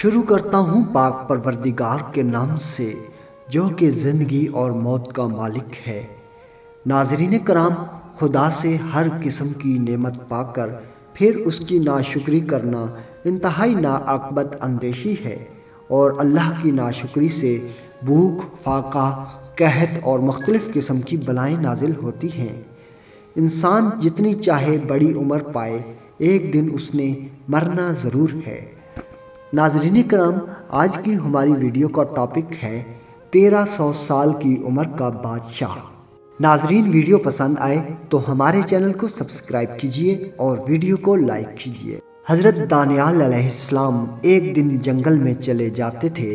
شروع کرتا ہوں پاک پروردگار کے نام سے جو کہ زندگی اور موت کا مالک ہے۔ ناظرین کرام، خدا سے ہر قسم کی نعمت پا کر پھر اس کی ناشکری کرنا انتہائی ناعاقبت اندیشی ہے، اور اللہ کی ناشکری سے بھوک، فاقہ، قحط اور مختلف قسم کی بلائیں نازل ہوتی ہیں۔ انسان جتنی چاہے بڑی عمر پائے، ایک دن اس نے مرنا ضرور ہے۔ ناظرین کرام، آج کی ہماری ویڈیو کا ٹاپک ہے 1300 سال کی عمر کا بادشاہ۔ ناظرین، ویڈیو پسند آئے تو ہمارے چینل کو سبسکرائب کیجئے اور ویڈیو کو لائک کیجئے۔ حضرت دانیال علیہ السلام ایک دن جنگل میں چلے جاتے تھے۔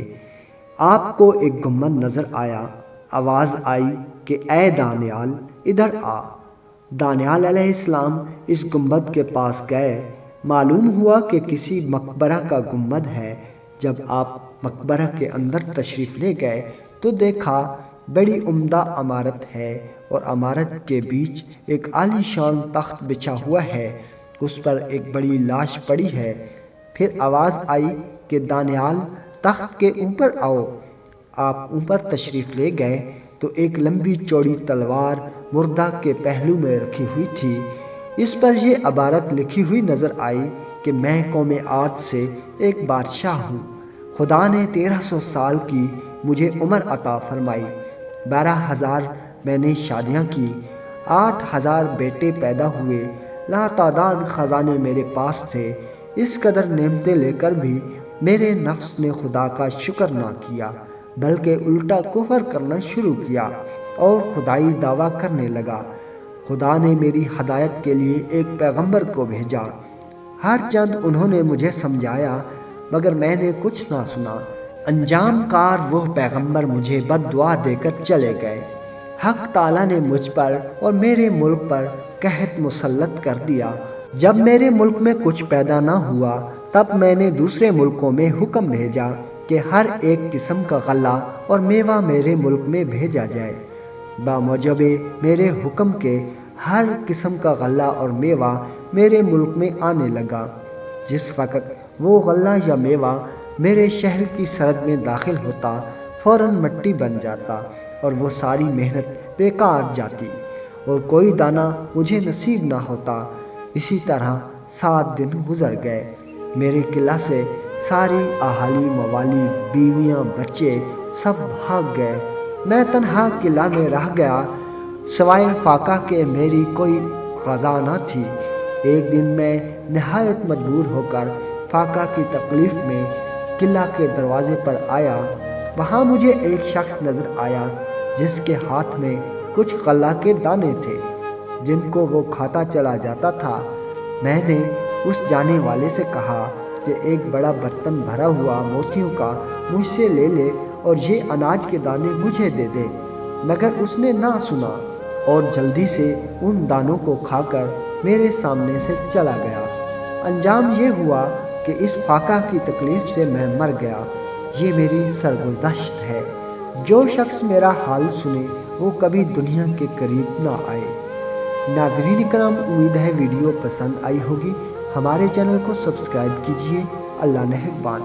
آپ کو ایک گنبد نظر آیا۔ آواز آئی کہ اے دانیال، ادھر آ۔ دانیال علیہ السلام اس گنبد کے پاس گئے۔ معلوم ہوا کہ کسی مقبرہ کا گنبد ہے۔ جب آپ مقبرہ کے اندر تشریف لے گئے تو دیکھا بڑی عمدہ عمارت ہے، اور عمارت کے بیچ ایک عالی شان تخت بچھا ہوا ہے، اس پر ایک بڑی لاش پڑی ہے۔ پھر آواز آئی کہ دانیال، تخت کے اوپر آؤ۔ آپ اوپر تشریف لے گئے تو ایک لمبی چوڑی تلوار مردہ کے پہلو میں رکھی ہوئی تھی۔ اس پر یہ عبارت لکھی ہوئی نظر آئی کہ میں قوم عاد سے ایک بادشاہ ہوں۔ خدا نے 1300 سال کی مجھے عمر عطا فرمائی۔ 12,000 میں نے شادیاں کی، 8,000 بیٹے پیدا ہوئے، لاتعداد خزانے میرے پاس تھے۔ اس قدر نعمتیں لے کر بھی میرے نفس نے خدا کا شکر نہ کیا، بلکہ الٹا کفر کرنا شروع کیا اور خدائی دعویٰ کرنے لگا۔ خدا نے میری ہدایت کے لیے ایک پیغمبر کو بھیجا۔ ہر چند انہوں نے مجھے سمجھایا، مگر میں نے کچھ نہ سنا۔ انجام کار وہ پیغمبر مجھے بد دعا دے کر چلے گئے۔ حق تعالیٰ نے مجھ پر اور میرے ملک پر قحط مسلط کر دیا۔ جب میرے ملک میں کچھ پیدا نہ ہوا، تب میں نے دوسرے ملکوں میں حکم بھیجا کہ ہر ایک قسم کا غلہ اور میوہ میرے ملک میں بھیجا جائے۔ باموجب میرے حکم کے ہر قسم کا غلہ اور میوہ میرے ملک میں آنے لگا۔ جس وقت وہ غلہ یا میوہ میرے شہر کی سرحد میں داخل ہوتا، فوراً مٹی بن جاتا اور وہ ساری محنت بیکار جاتی، اور کوئی دانہ مجھے نصیب نہ ہوتا۔ اسی طرح 7 دن گزر گئے۔ میرے قلعہ سے ساری اہالی، موالی، بیویاں، بچے سب بھاگ گئے۔ میں تنہا قلعہ میں رہ گیا، سوائے فاقہ کے میری کوئی غذا نہ تھی۔ ایک دن میں نہایت مجبور ہو کر فاقہ کی تکلیف میں قلعہ کے دروازے پر آیا۔ وہاں مجھے ایک شخص نظر آیا جس کے ہاتھ میں کچھ غلہ کے دانے تھے، جن کو وہ کھاتا چلا جاتا تھا۔ میں نے اس جانے والے سے کہا کہ ایک بڑا برتن بھرا ہوا موتیوں کا مجھ سے لے لے اور یہ اناج کے دانے مجھے دے دے، مگر اس نے نہ سنا اور جلدی سے ان دانوں کو کھا کر میرے سامنے سے چلا گیا۔ انجام یہ ہوا کہ اس فاقہ کی تکلیف سے میں مر گیا۔ یہ میری سرگزشت ہے۔ جو شخص میرا حال سنے وہ کبھی دنیا کے قریب نہ آئے۔ ناظرین کرام، امید ہے ویڈیو پسند آئی ہوگی۔ ہمارے چینل کو سبسکرائب کیجئے۔ اللہ نگہبان۔